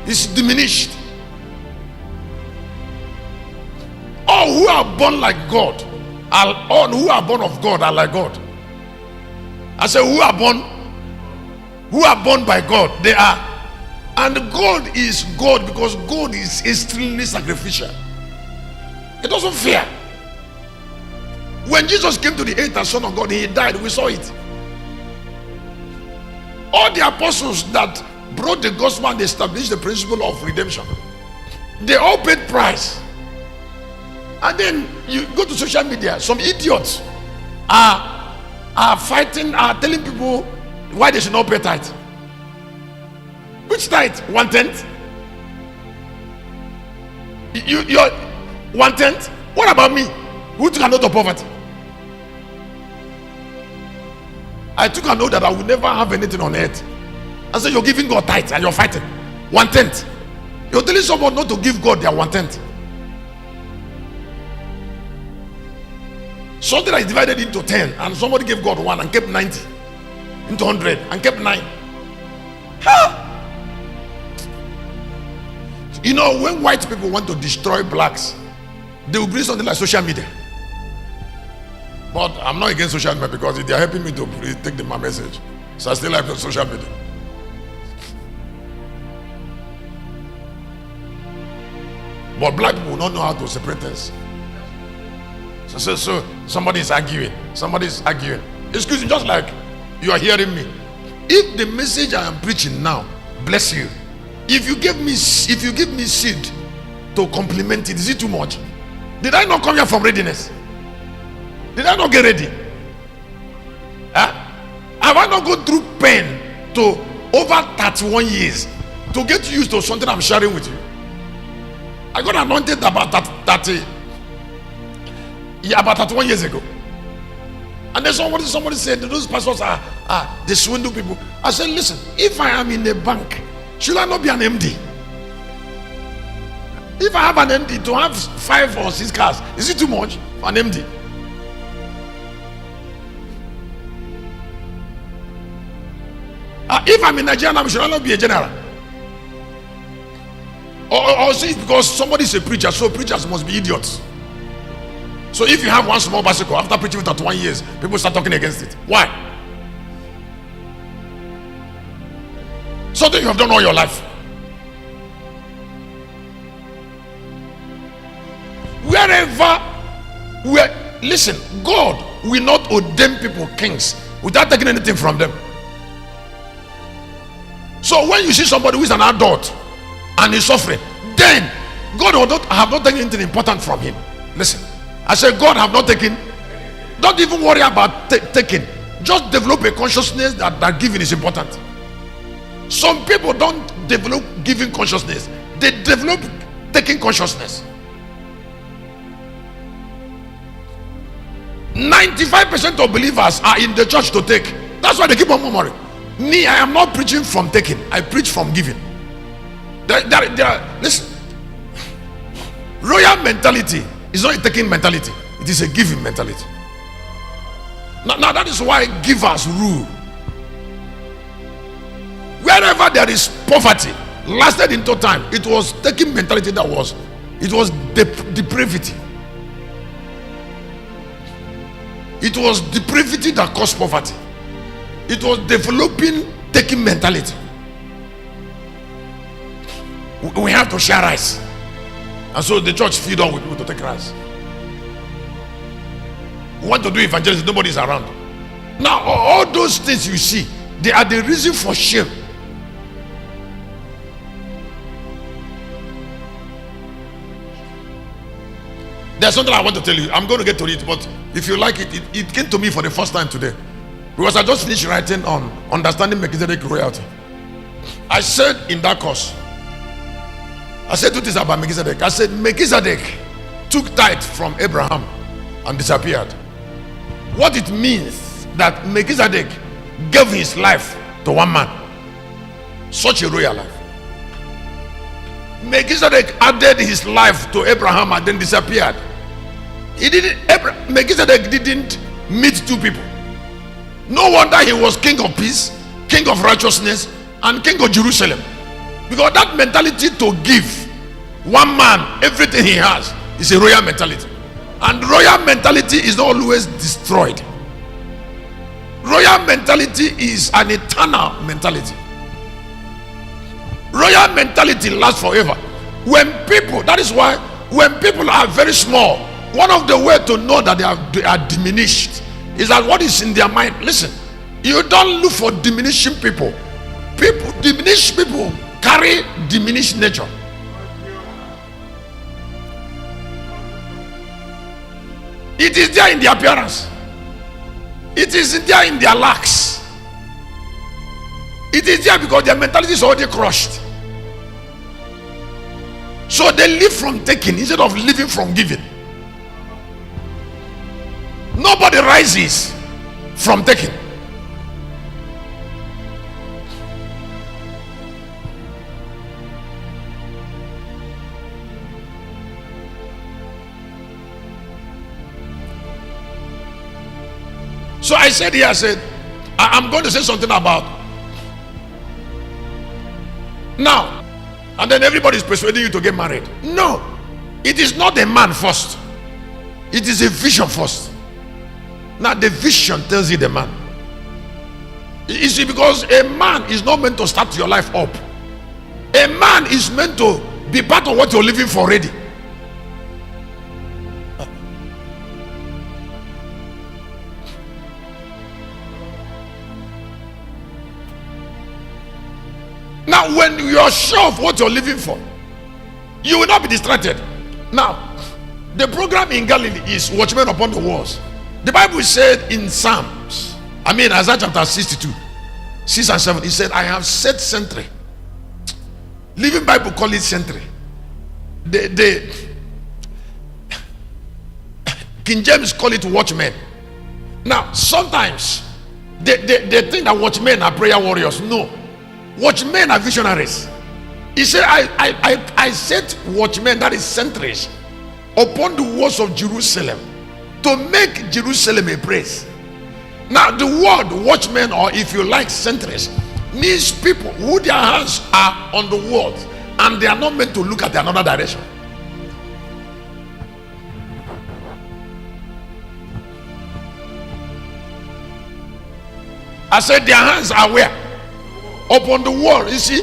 is diminished. All who are born like God, all who are born of God are like God. I say who are born by God, they are. And God is God because God is extremely sacrificial. It doesn't fear. When Jesus came to the earth as Son of God, he died. We saw it. All the apostles that brought the gospel and established the principle of redemption, they all paid price. And then you go to social media, some idiots are fighting, are telling people why they should not pay tithe. Which tithe? 1/10? You're 1/10? What about me, who took an oath of poverty? I took an oath that I would never have anything on earth. I said, you're giving God tithe and you're fighting 1/10. You're telling someone not to give God their 1/10. Something that is divided into 10 and somebody gave God 1 and kept 90 into 100 and kept 9. Huh? You know, when white people want to destroy blacks, they will bring something like social media. But I'm not against social media because they are helping me to take my message. So I still like social media. But black people will not know how to separate things. So somebody is arguing. Excuse me, just like you are hearing me. If the message I am preaching now bless you, if you give me seed to complement it, is it too much? Did I not come here from readiness? Did I not get ready? Huh? Have I not gone through pain to over 31 years to get used to something I'm sharing with you? I got anointed about 31 years ago. And then somebody said those pastors are they swindle people. I said, listen, if I am in a bank, should I not be an MD? If I have an MD to have 5 or 6 cars, is it too much for an MD? If I'm in Nigeria, should I not be a general? Or see, because somebody is a preacher, so preachers must be idiots. So if you have one small bicycle, after preaching for 31 years, people start talking against it. Why? Something you have done all your life. Listen, God will not ordain people kings without taking anything from them. So when you see somebody who is an adult and is suffering, then God will not have not taken anything important from him. Listen, I said God have not taken. Don't even worry about taking. Just develop a consciousness that giving is important. Some people don't develop giving consciousness, they develop taking consciousness. 95% of believers are in the church to take. That's why they keep on murmuring. Me, I am not preaching from taking, I preach from giving. Listen, royal mentality is not a taking mentality, it is a giving mentality. Now that is why givers rule. Wherever there is poverty, lasted into time, it was taking mentality it was depravity. It was depravity that caused poverty. It was developing taking mentality. We have to share rice, and so the church feed on with people to take rice. We want to do evangelism, nobody is around. Now all those things you see, they are the reason for shame. There's something I want to tell you. I'm going to get to it, but if you like it, it came to me for the first time today, because I just finished writing on understanding Melchizedek royalty. I said in that course, I said 2 things about Melchizedek. I said Melchizedek took tithe from Abraham and disappeared. What it means that Melchizedek gave his life to one man, such a royal life. Melchizedek added his life to Abraham and then disappeared. Melchizedek didn't meet 2 people. No wonder he was king of peace, king of righteousness, and king of Jerusalem. Because that mentality to give one man everything he has is a royal mentality. And royal mentality is not always destroyed. Royal mentality is an eternal mentality. Royal mentality lasts forever. That is why when people are very small, one of the ways to know that they are diminished is that what is in their mind. Listen, you don't look for diminishing people. Diminished people carry diminished nature. It is there in their appearance. It is there in their lacks. It is there because their mentality is already crushed. So they live from taking instead of living from giving. Nobody rises from taking. So I said here, I'm going to say something about now, and then everybody is persuading you to get married. No, it is not a man first. It is a vision first. Now the vision tells you the man. You see, because a man is not meant to start your life up. A man is meant to be part of what you're living for already. Now, when you are sure of what you're living for, you will not be distracted. Now, the program in Galilee is Watchmen Upon the Walls. The Bible said in Isaiah chapter 62, 6 and 7, it said, I have set sentry. Living Bible call it sentry. The King James call it watchmen. Now, sometimes they think that watchmen are prayer warriors. No. Watchmen are visionaries. He said, I set watchmen, that is sentries, upon the walls of Jerusalem to make Jerusalem a place. Now, the word watchmen, or if you like sentries, means people who their hands are on the walls and they are not meant to look at another direction. I said their hands are where? Upon the wall. You see,